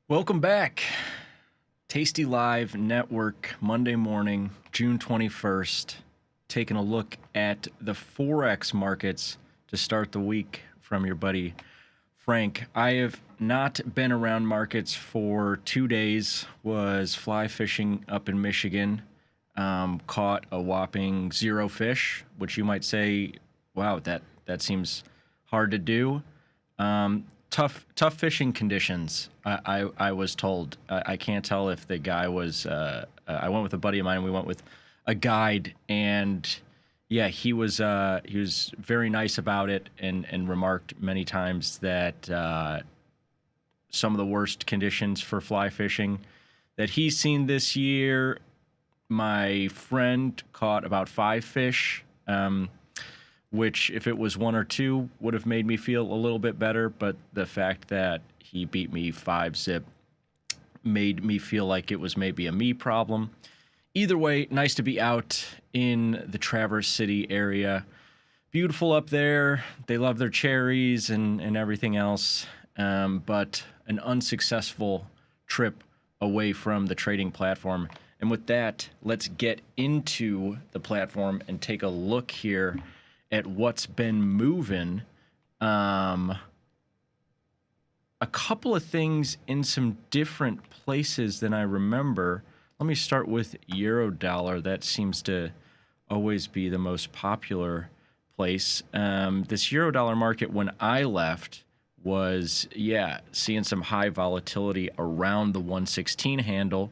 Welcome back. Tasty Live Network, Monday morning, June 21st. Taking a look at the Forex markets to start the week from your buddy Frank. I have not been around markets for 2 days. Was fly fishing up in Michigan. Caught a whopping 0 fish, which you might say, wow, that seems hard to do. Tough fishing conditions. I was told. I can't tell if the guy was. I went with a buddy of mine, and we went with a guide, and yeah, he was very nice about it, and remarked many times that some of the worst conditions for fly fishing that he's seen this year. My friend caught about 5 fish. Which, if it was 1 or 2, would have made me feel a little bit better. But the fact that he beat me 5-zip made me feel like it was maybe a me problem. Either way, nice to be out in the Traverse City area. Beautiful up there. They love their cherries and everything else. But an unsuccessful trip away from the trading platform. And with that, let's get into the platform and take a look here at what's been moving. A couple of things in some different places than I remember. Let me start with euro dollar. That seems to always be the most popular place. This euro dollar market, when I left, was, seeing some high volatility around the 116 handle.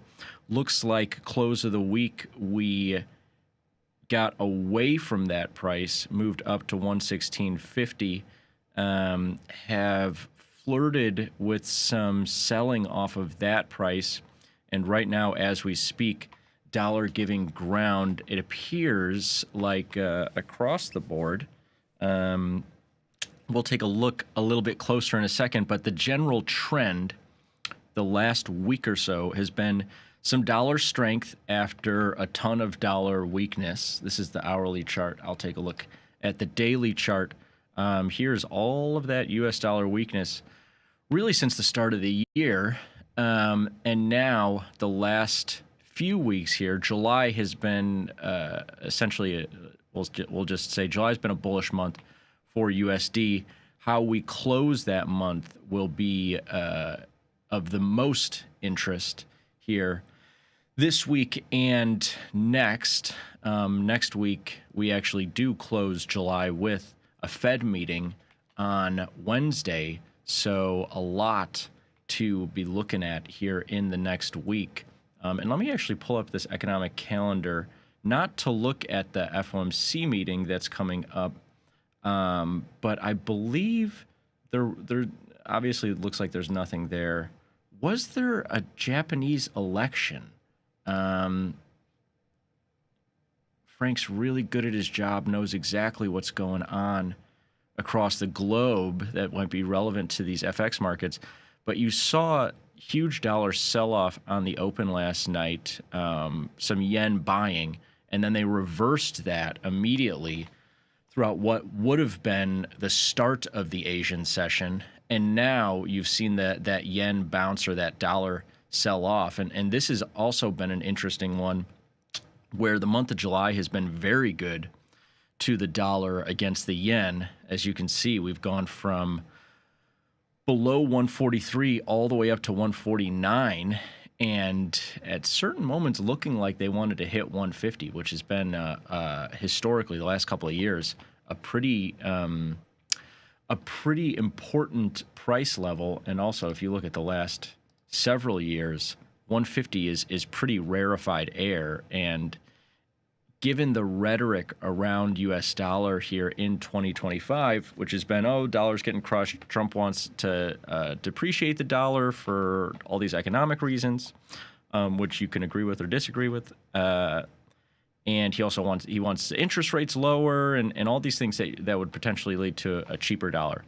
Looks like close of the week, we got away from that price, moved up to 116.50, have flirted with some selling off of that price. And right now, as we speak, dollar giving ground, it appears like across the board. We'll take a look a little bit closer in a second, but the general trend the last week or so has been some dollar strength after a ton of dollar weakness. This is the hourly chart. I'll take a look at the daily chart. Here's all of that U.S. dollar weakness really since the start of the year. And now the last few weeks here, July has been essentially, we'll just say July has been a bullish month for USD. How we close that month will be of the most interest here. This week and next week, we actually do close July with a Fed meeting on Wednesday. So a lot to be looking at here in the next week. And let me actually pull up this economic calendar, not to look at the FOMC meeting that's coming up, but I believe there obviously it looks like there's nothing there. Was there a Japanese election? Frank's really good at his job, knows exactly what's going on across the globe that might be relevant to these FX markets. But you saw huge dollar sell-off on the open last night, some yen buying, and then they reversed that immediately throughout what would have been the start of the Asian session. And now you've seen that yen bounce or that dollar sell off. And this has also been an interesting one where the month of July has been very good to the dollar against the yen. As you can see, we've gone from below 143 all the way up to 149. And at certain moments looking like they wanted to hit 150, which has been historically the last couple of years, a pretty important price level. And also, if you look at the last several years, 150 is pretty rarefied air. And given the rhetoric around U.S. dollar here in 2025, which has been, dollar's getting crushed, Trump wants to depreciate the dollar for all these economic reasons, which you can agree with or disagree with. And he also wants interest rates lower and all these things that would potentially lead to a cheaper dollar.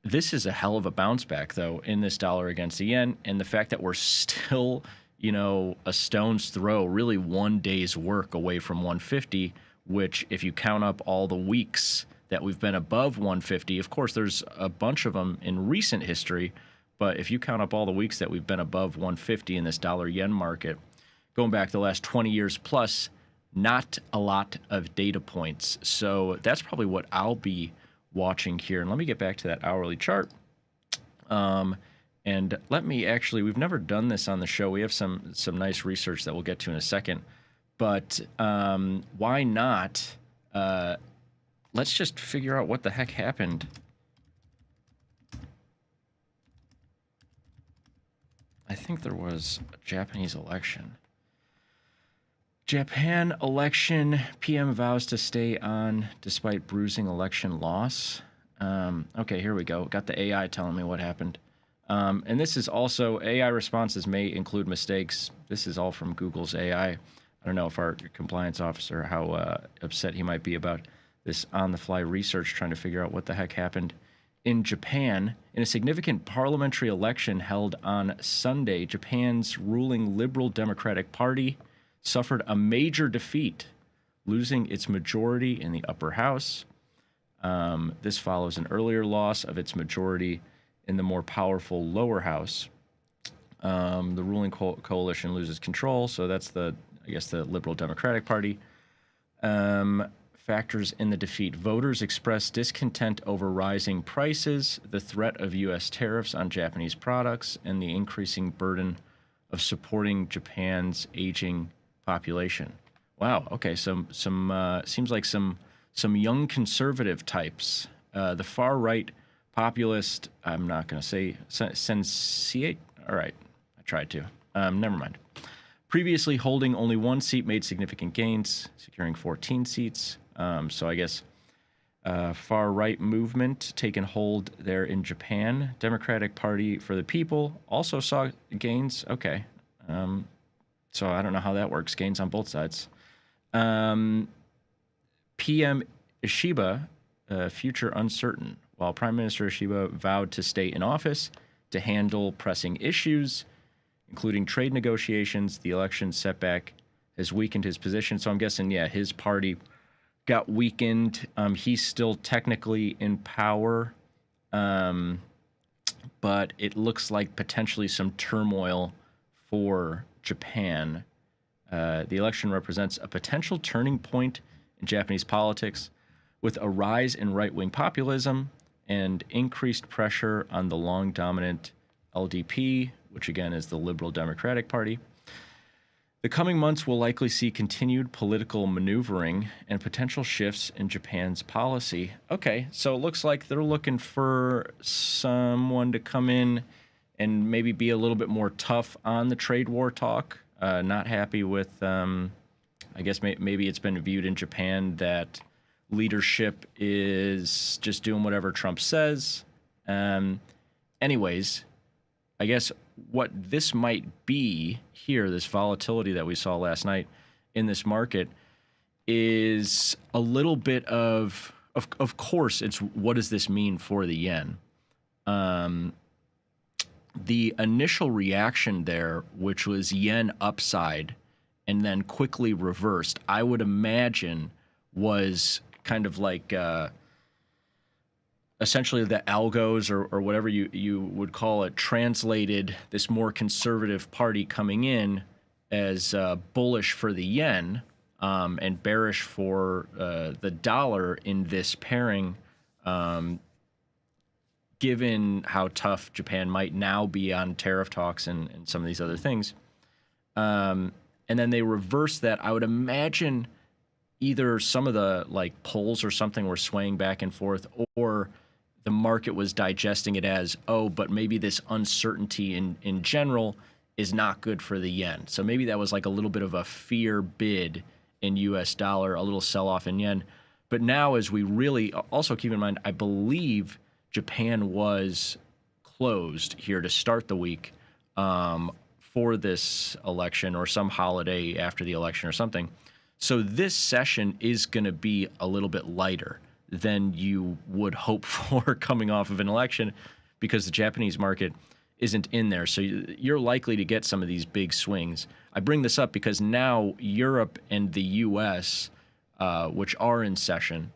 This is a hell of a bounce back, though, in this dollar against the yen. And the fact that we're still, a stone's throw, really 1 day's work away from 150, which if you count up all the weeks that we've been above 150, of course, there's a bunch of them in recent history, But if you count up all the weeks that we've been above 150 in this dollar yen market, going back the last 20 years plus, not a lot of data points. So that's probably what I'll be watching here. And let me get back to that hourly chart. And let me actually, we've never done this on the show. We have some nice research that we'll get to in a second. But why not? Let's just figure out what the heck happened. I think there was a Japanese election. Japan election, PM vows to stay on despite bruising election loss. Okay, here we go. Got the AI telling me what happened. And this is also, AI responses may include mistakes. This is all from Google's AI. I don't know if our compliance officer, how upset he might be about this on-the-fly research trying to figure out what the heck happened in Japan. In a significant parliamentary election held on Sunday, Japan's ruling Liberal Democratic Party suffered a major defeat, losing its majority in the upper house. This follows an earlier loss of its majority in the more powerful lower house. The ruling coalition loses control, so that's the Liberal Democratic Party. Factors in the defeat. Voters expressed discontent over rising prices, the threat of U.S. tariffs on Japanese products, and the increasing burden of supporting Japan's aging population. Wow. Okay. Seems like some young conservative types. The far right populist. I'm not going to say sensate. All right. I tried to. Never mind. Previously holding only one seat made significant gains, securing 14 seats. So I guess far right movement taken hold there in Japan. Democratic Party for the People also saw gains. Okay. So I don't know how that works. Gains on both sides. PM Ishiba, future uncertain. While Prime Minister Ishiba vowed to stay in office to handle pressing issues, including trade negotiations, the election setback has weakened his position. So I'm guessing, yeah, his party got weakened. He's still technically in power, but it looks like potentially some turmoil for Japan. The election represents a potential turning point in Japanese politics, with a rise in right-wing populism and increased pressure on the long-dominant LDP, which again is the Liberal Democratic Party. The coming months will likely see continued political maneuvering and potential shifts in Japan's policy. Okay, so it looks like they're looking for someone to come in and maybe be a little bit more tough on the trade war talk. Not happy with, I guess maybe it's been viewed in Japan that leadership is just doing whatever Trump says. Anyways, I guess what this might be here, this volatility that we saw last night in this market, is a little bit of course, it's what does this mean for the yen? The initial reaction there, which was yen upside and then quickly reversed, I would imagine was kind of like essentially the algos or whatever you would call it translated this more conservative party coming in as bullish for the yen and bearish for the dollar in this pairing, given how tough Japan might now be on tariff talks and some of these other things. And then they reverse that. I would imagine either some of the like polls or something were swaying back and forth, or the market was digesting it as, oh, but maybe this uncertainty in general is not good for the yen. So maybe that was like a little bit of a fear bid in US dollar, a little sell-off in yen. But now as we really also keep in mind, I believe Japan was closed here to start the week for this election or some holiday after the election or something. So this session is going to be a little bit lighter than you would hope for coming off of an election, because the Japanese market isn't in there. So you're likely to get some of these big swings. I bring this up because now Europe and the U.S., which are in session,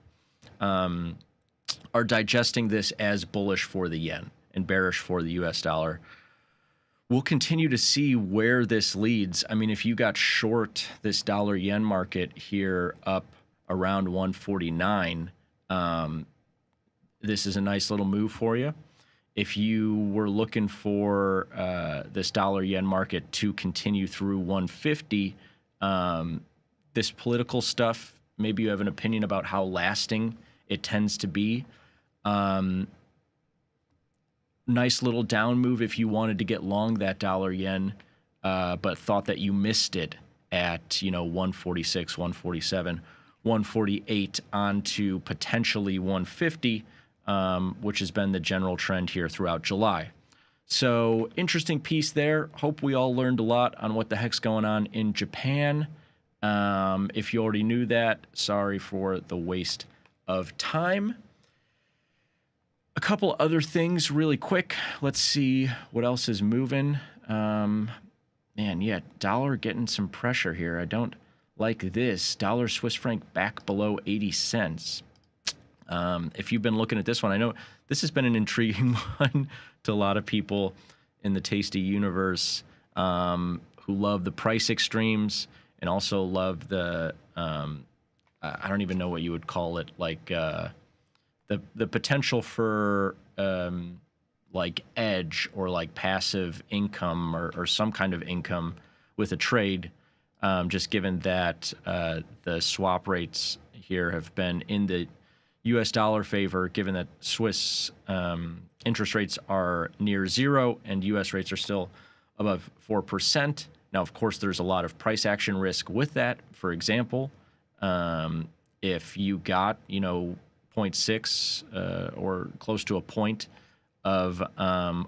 are digesting this as bullish for the yen. and bearish for the US dollar. We'll continue to see where this leads. I mean, if you got short this dollar yen market here up around 149, this is a nice little move for you. If you were looking for this dollar yen market to continue through 150, this political stuff, maybe you have an opinion about how lasting it tends to be. Nice little down move if you wanted to get long that dollar yen, but thought that you missed it at 146, 147, 148 onto potentially 150, which has been the general trend here throughout July. So interesting piece there. Hope we all learned a lot on what the heck's going on in Japan. If you already knew that, sorry for the waste of time. A couple other things really quick. Let's see what else is moving. Man, yeah, dollar getting some pressure here. I don't like this. Dollar Swiss franc back below 80 cents. If you've been looking at this one, I know this has been an intriguing one to a lot of people in the Tasty universe who love the price extremes and also love the, I don't even know what you would call it, like the potential for like edge or like passive income or some kind of income with a trade, just given that the swap rates here have been in the U.S. dollar favor, given that Swiss interest rates are near zero and U.S. rates are still above 4%. Now, of course, there's a lot of price action risk with that. For example, if you got, 0.6 or close to a point of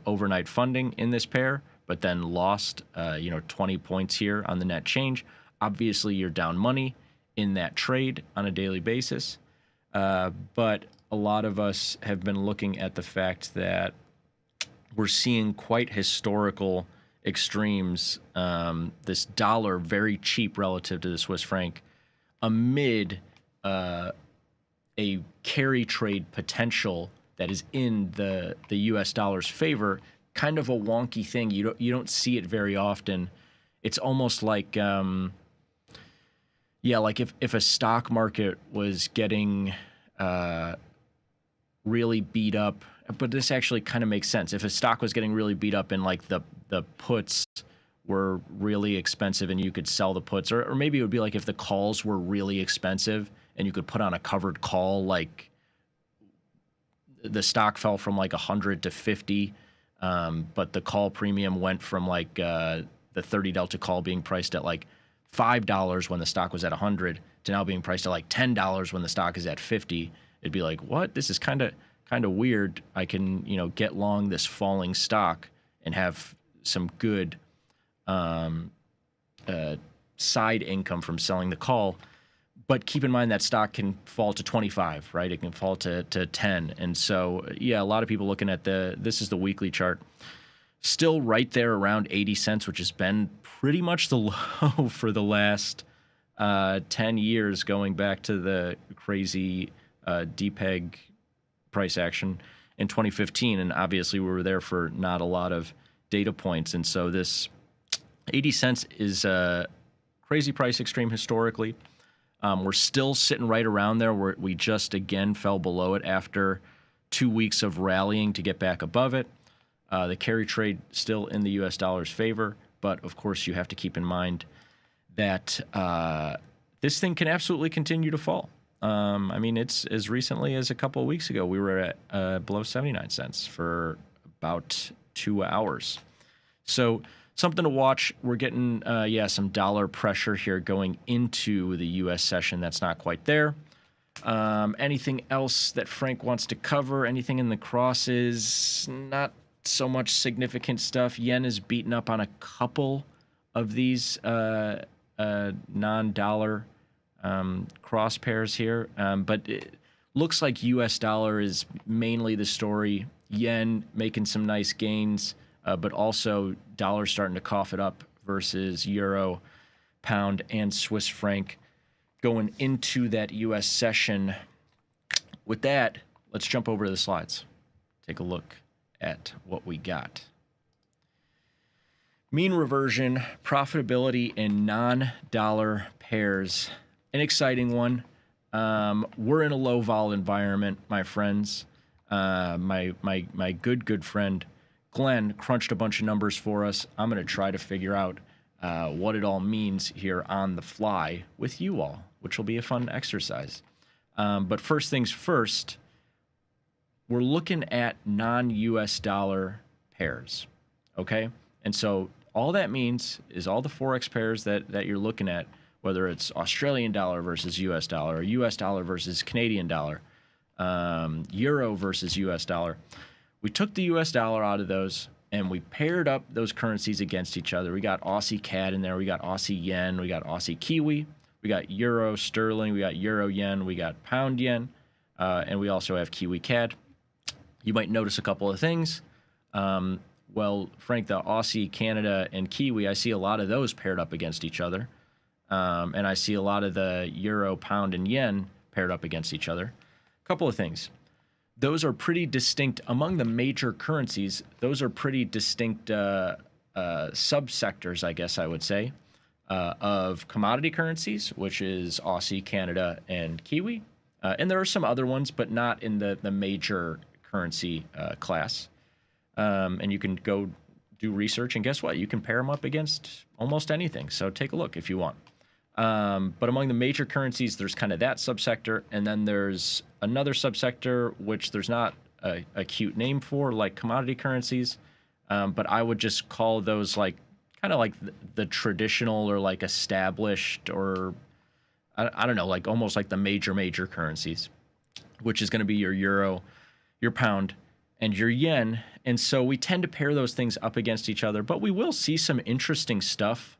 overnight funding in this pair, but then lost, 20 points here on the net change, obviously you're down money in that trade on a daily basis. But a lot of us have been looking at the fact that we're seeing quite historical extremes. This dollar very cheap relative to the Swiss franc amid a carry trade potential that is in the U.S. dollar's favor. Kind of a wonky thing. You don't see it very often. It's almost like like if a stock market was getting really beat up, but this actually kind of makes sense. If a stock was getting really beat up and like the puts were really expensive and you could sell the puts, or maybe it would be like if the calls were really expensive and you could put on a covered call, like the stock fell from like 100 to 50, but the call premium went from like the 30 delta call being priced at like $5 when the stock was at 100 to now being priced at like $10 when the stock is at 50. It'd be like, what? This is kind of weird. I can, get long this falling stock and have some good side income from selling the call. But keep in mind that stock can fall to 25, right? It can fall to 10. And so, yeah, a lot of people looking at this is the weekly chart, still right there around 80 cents, which has been pretty much the low for the last 10 years, going back to the crazy DPEG price action in 2015. And obviously we were there for not a lot of data points. And so this 80 cents is a crazy price extreme historically. We're still sitting right around there where we just again fell below it after 2 weeks of rallying to get back above it. The carry trade still in the U.S. dollar's favor, but of course you have to keep in mind that this thing can absolutely continue to fall. I mean, it's as recently as a couple of weeks ago, we were at below 79 cents for about 2 hours. So something to watch. We're getting, some dollar pressure here going into the U.S. session. That's not quite there. Anything else that Frank wants to cover? Anything in the crosses? Not so much significant stuff. Yen is beaten up on a couple of these non-dollar cross pairs here. But it looks like U.S. dollar is mainly the story. Yen making some nice gains. But also dollar starting to cough it up versus euro, pound, and Swiss franc going into that U.S. session. With that, let's jump over to the slides. Take a look at what we got. Mean reversion, profitability in non-dollar pairs. An exciting one. We're in a low vol environment, my friends. My good friend Glenn crunched a bunch of numbers for us. I'm going to try to figure out what it all means here on the fly with you all, which will be a fun exercise. But first things first, we're looking at non-US dollar pairs, okay? And so all that means is all the Forex pairs that you're looking at, whether it's Australian dollar versus US dollar, or US dollar versus Canadian dollar, Euro versus US dollar. We took the US dollar out of those and we paired up those currencies against each other. We got Aussie CAD in there, we got Aussie Yen, we got Aussie Kiwi, we got Euro Sterling, we got Euro Yen, we got Pound Yen, and we also have Kiwi CAD. You might notice a couple of things. Well, Frank, the Aussie, Canada, and Kiwi, I see a lot of those paired up against each other. And I see a lot of the Euro, Pound, and Yen paired up against each other. A couple of things. Those are pretty distinct among the major currencies. Those are pretty distinct subsectors, I guess I would say, of commodity currencies, which is Aussie, Canada, and Kiwi. And there are some other ones, but not in the major currency class. And you can go do research, and guess what? You can pair them up against almost anything. So take a look if you want. But among the major currencies, there's kind of that subsector, and then there's another subsector which there's not a cute name for, like commodity currencies. But I would just call those like kind of like the traditional or like established, or I don't know, like almost like the major currencies, which is going to be your Euro, your Pound, and your Yen. And so we tend to pair those things up against each other, but we will see some interesting stuff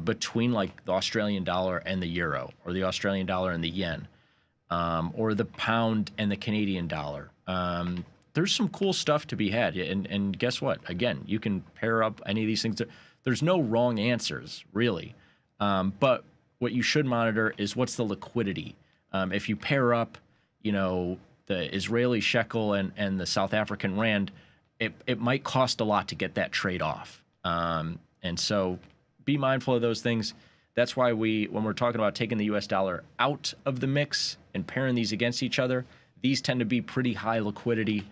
between like the Australian dollar and the Euro, or the Australian dollar and the Yen, or the Pound and the Canadian dollar. There's some cool stuff to be had. And guess what? Again, you can pair up any of these things. There's no wrong answers, really. But what you should monitor is what's the liquidity. If you pair up, you know, the Israeli shekel and the South African rand, it might cost a lot to get that trade off. And so be mindful of those things. That's why when we're talking about taking the US dollar out of the mix and pairing these against each other, these tend to be pretty high liquidity,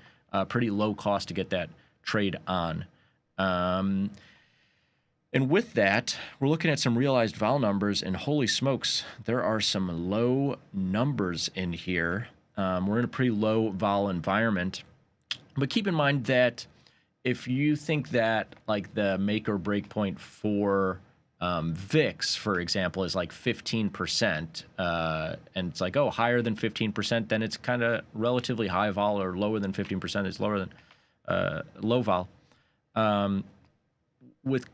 pretty low cost to get that trade on. And with that, we're looking at some realized vol numbers, and holy smokes, there are some low numbers in here. We're in a pretty low vol environment. But keep in mind that if you think that like the make or break point for VIX, for example, is like 15%, and it's like, oh, higher than 15%, then it's kind of relatively high vol, or lower than 15%, it's lower than low vol. With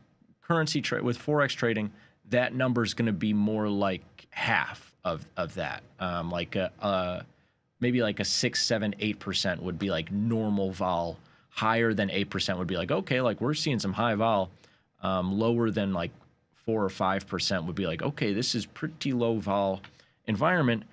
currency trade, with Forex trading, that number is going to be more like half of that. Like maybe like a 6, 7, 8% would be like normal vol. Higher than 8% would be like, okay, like we're seeing some high vol. Lower than like 4 or 5% would be like, okay, this is pretty low vol environment.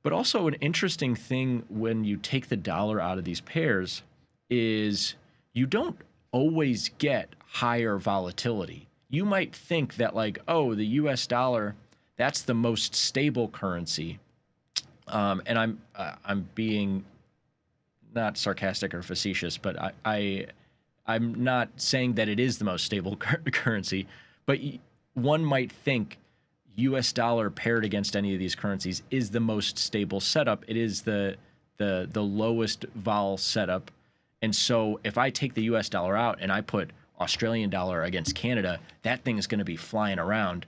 But also an interesting thing when you take the dollar out of these pairs is you don't always get higher volatility. You might think that like, oh, the US dollar, that's the most stable currency. And I'm being not sarcastic or facetious, but I'm not saying that it is the most stable currency, but one might think US dollar paired against any of these currencies is the most stable setup. It is the lowest vol setup. And so if I take the US dollar out and I put Australian dollar against Canada, that thing is going to be flying around.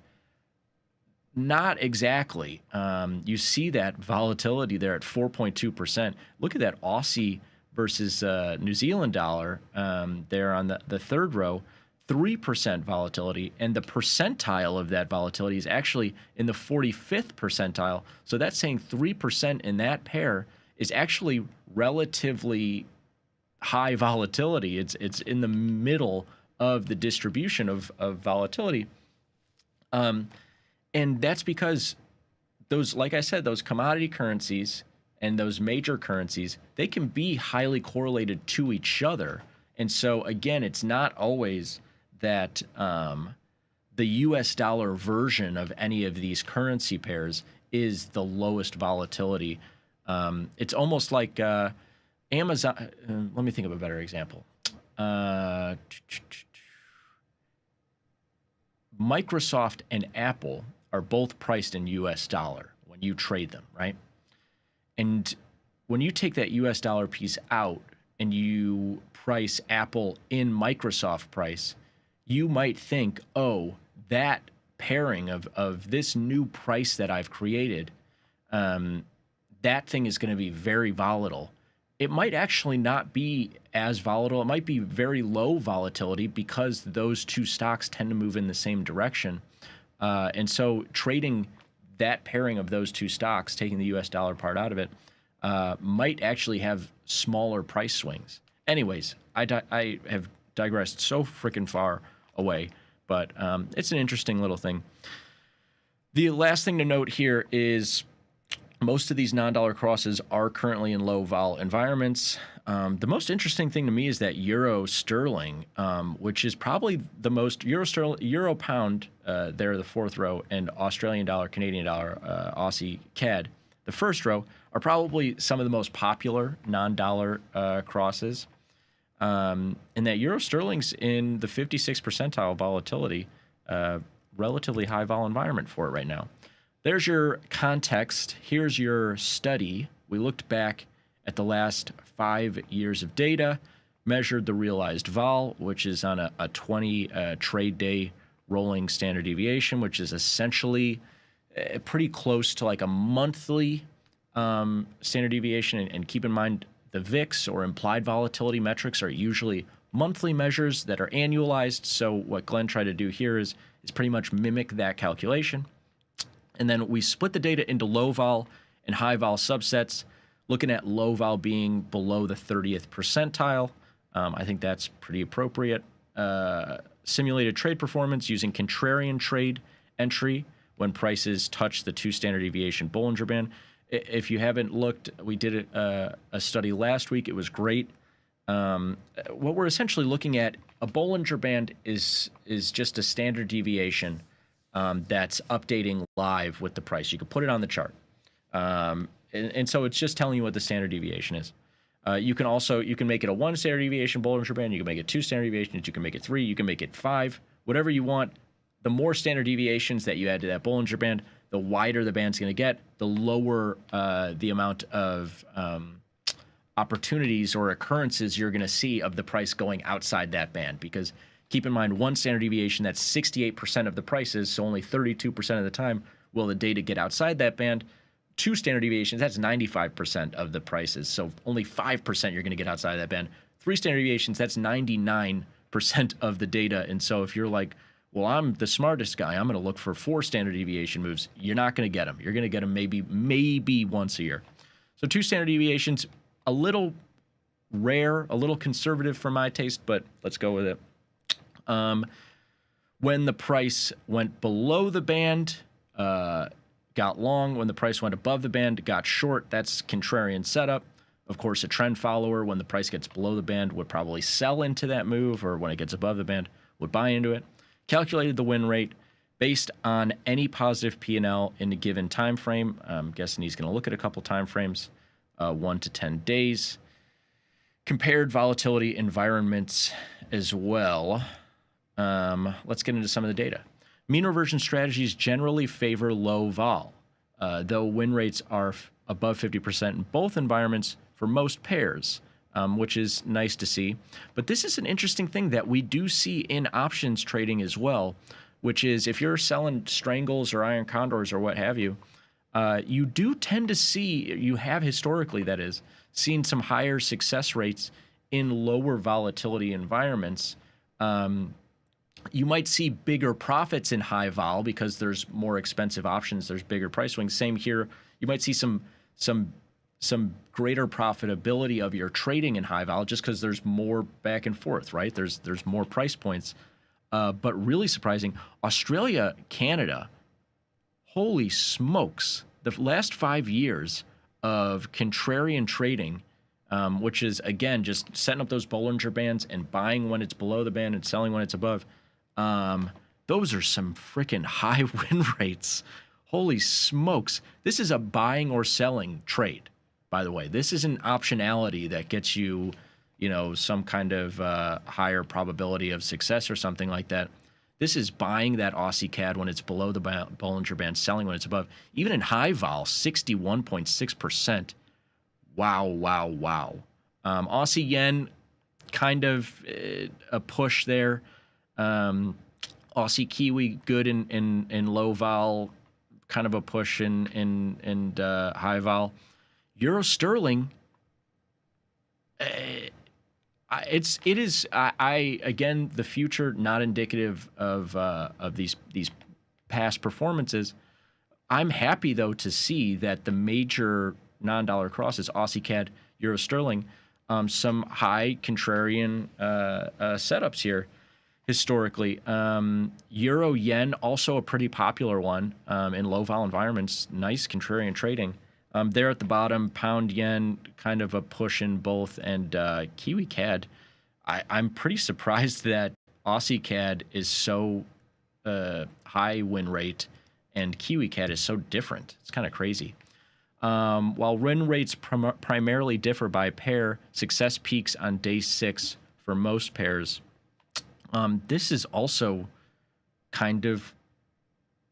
Not exactly. You see that volatility there at 4.2%. Look at that Aussie versus New Zealand dollar there on the third row, 3% volatility. And the percentile of that volatility is actually in the 45th percentile. So that's saying 3% in that pair is actually relatively high volatility. It's in the middle of the distribution of volatility. And that's because those, like I said, those commodity currencies and those major currencies, they can be highly correlated to each other. And so again, it's not always that the US dollar version of any of these currency pairs is the lowest volatility. It's almost like Amazon. Let me think of a better example. Microsoft and Apple are both priced in US dollar when you trade them, right? And when you take that US dollar piece out and you price Apple in Microsoft price, you might think, oh, that pairing of this new price that I've created, that thing is going to be very volatile. It might actually not be as volatile. It might be very low volatility because those two stocks tend to move in the same direction. And so trading that pairing of those two stocks, taking the US dollar part out of it, might actually have smaller price swings. Anyways, I have digressed so freaking far away, but it's an interesting little thing. The last thing to note here is most of these non-dollar crosses are currently in low vol environments. The most interesting thing to me is that euro sterling, which is probably the most euro pound, there the fourth row, and Australian dollar, Canadian dollar, Aussie CAD, the first row, are probably some of the most popular non-dollar crosses. And that euro sterling's in the 56th percentile volatility, relatively high vol environment for it right now. There's your context. Here's your study. We looked back at the last 5 years of data, measured the realized vol, which is on a 20 trade day rolling standard deviation, which is essentially pretty close to like a monthly standard deviation. And keep in mind, the VIX or implied volatility metrics are usually monthly measures that are annualized. So what Glenn tried to do here is pretty much mimic that calculation. And then we split the data into low vol and high vol subsets, looking at low vol being below the 30th percentile. I think that's pretty appropriate. Simulated trade performance using contrarian trade entry when prices touch the 2 standard deviation Bollinger Band. If you haven't looked, we did a study last week. It was great. What we're essentially looking at, a Bollinger Band is just a standard deviation that's updating live with the price. You can put it on the chart. And so it's just telling you what the standard deviation is. You can make it a 1 standard deviation Bollinger Band. You can make it 2 standard deviations. You can make it 3. You can make it 5. Whatever you want. The more standard deviations that you add to that Bollinger Band, the wider the band's going to get, the lower the amount of opportunities or occurrences you're going to see of the price going outside that band. Because keep in mind, 1 standard deviation, that's 68% of the prices, so only 32% of the time will the data get outside that band. 2 standard deviations, that's 95% of the prices, so only 5% you're going to get outside of that band. 3 standard deviations, that's 99% of the data. And so if you're like, well, I'm the smartest guy, I'm going to look for 4 standard deviation moves, you're not going to get them. You're going to get them maybe once a year. So 2 standard deviations, a little rare, a little conservative for my taste, but let's go with it. When the price went below the band, got long. When the price went above the band, got short. That's contrarian setup. Of course, a trend follower, when the price gets below the band, would probably sell into that move, or when it gets above the band, would buy into it. Calculated the win rate based on any positive P&L in a given time frame. I'm guessing he's going to look at a couple time frames, 1 to 10 days. Compared volatility environments as well. Let's get into some of the data. Mean reversion strategies generally favor low vol, though win rates are above 50% in both environments for most pairs, which is nice to see. But this is an interesting thing that we do see in options trading as well, which is if you're selling strangles or iron condors or what have you, you do tend to see, you have historically, that is, seen some higher success rates in lower volatility environments. You might see bigger profits in high vol because there's more expensive options. There's bigger price swings. Same here. You might see some greater profitability of your trading in high vol just because there's more back and forth, right? There's more price points. But really surprising, Australia, Canada, holy smokes. The last 5 years of contrarian trading which is, again, just setting up those Bollinger Bands and buying when it's below the band and selling when it's above. Those are some freaking high win rates. Holy smokes. This is a buying or selling trade, by the way. This is an optionality that gets you, some kind of higher probability of success or something like that. This is buying that Aussie CAD when it's below the Bollinger Band, selling when it's above. Even in high vol, 61.6%. Wow, wow, wow. Aussie yen, kind of a push there. Aussie Kiwi, good in low vol, kind of a push in high vol. Euro sterling, it is again, the future not indicative of these past performances. I'm happy though to see that the major non-dollar crosses, Aussie CAD, Euro sterling, some high contrarian setups here historically. Euro yen, also a pretty popular one in low vol environments. Nice contrarian trading. There at the bottom, pound yen, kind of a push in both, and Kiwi CAD. I'm pretty surprised that Aussie CAD is so high win rate and Kiwi CAD is so different. It's kind of crazy. While win rates primarily differ by pair, success peaks on day 6 for most pairs. This is also kind of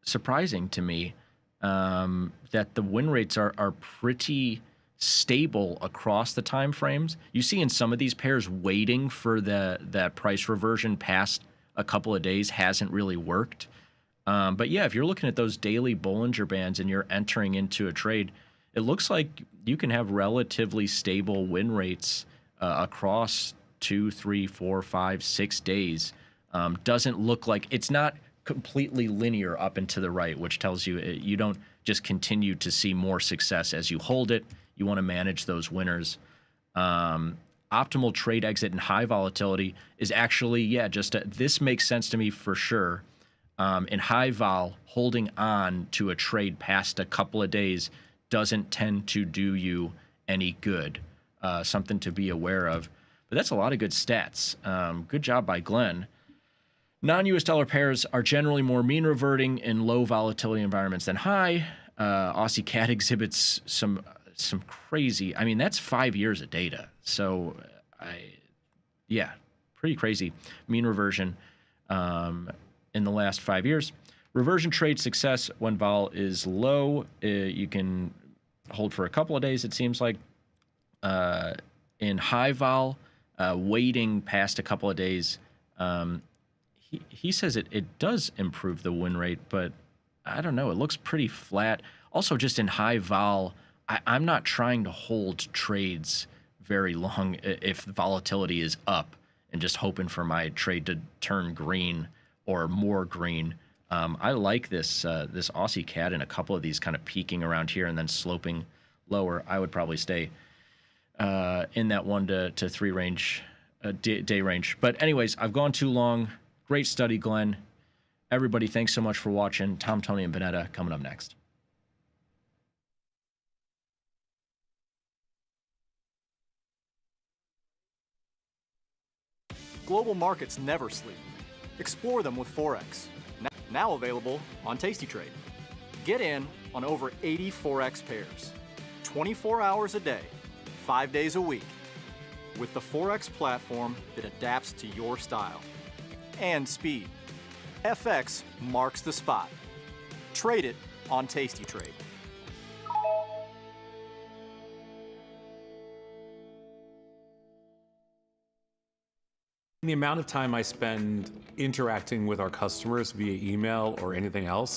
surprising to me, that the win rates are pretty stable across the time frames. You see in some of these pairs, waiting for that price reversion past a couple of days hasn't really worked. But yeah, if you're looking at those daily Bollinger Bands and you're entering into a trade, it looks like you can have relatively stable win rates across 2, 3, 4, 5, 6 days. Doesn't look like it's not completely linear up and to the right, which tells you you don't just continue to see more success as you hold it. You want to manage those winners. Optimal trade exit in high volatility is actually, this makes sense to me for sure. In high vol, holding on to a trade past a couple of days doesn't tend to do you any good. Something to be aware of. But that's a lot of good stats. Good job by Glenn. Non-US dollar pairs are generally more mean reverting in low volatility environments than high. Aussie CAD exhibits some crazy, that's 5 years of data. So pretty crazy mean reversion in the last 5 years. Reversion trade success when vol is low. You can hold for a couple of days, it seems like. In high vol, waiting past a couple of days, he says it does improve the win rate, but I don't know. It looks pretty flat. Also, just in high vol, I'm not trying to hold trades very long if the volatility is up and just hoping for my trade to turn green or more green. I like this this Aussie CAD in a couple of these kind of peaking around here and then sloping lower. I would probably stay in that 1 to 3 range, day range. But anyways, I've gone too long. Great study, Glenn. Everybody, thanks so much for watching. Tom, Tony, and Bonetta coming up next. Global markets never sleep. Explore them with Forex. Now available on tastytrade. Get in on over 80 Forex pairs, 24 hours a day, 5 days a week, with the Forex platform that adapts to your style and speed. FX marks the spot. Trade it on tastytrade. The amount of time I spend interacting with our customers via email or anything else